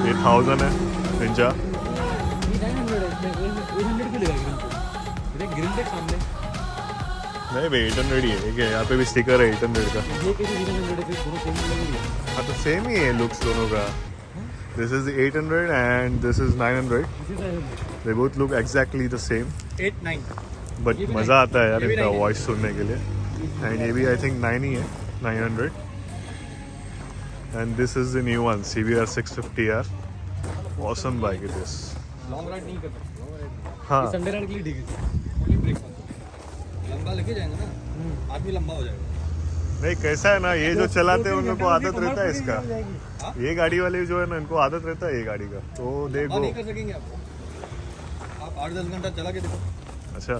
ये 1000 है निंजा। नहीं भाई 800 ही है, यहाँ पे भी स्टिकर है 800 का। हाँ तो सेम ही है लुक्स दोनों का। This is 800 and this is 900। They both look exactly the same. 8-9 but मज़ा आता है यार इनका वॉइस सुनने के लिए। एंड ये भी आई थिंक 9 ही है, 900। And this is the new one cbr650r। Awesome bike it is. Long ride नहीं करता। हाँ संडे राइड के लिए ठीक है। लंबा लेके जाएंगे ना, आदमी लंबा हो जाएगा। नहीं कैसा है ना, ये जो चलाते हैं उन लोग को आदत रहता है इसका। ये गाड़ी वाले जो है ना इनको आदत रहता है ये गाड़ी का, तो देखो नहीं कर सकेंगे आप 8-10 घंटा चला के देखो। अच्छा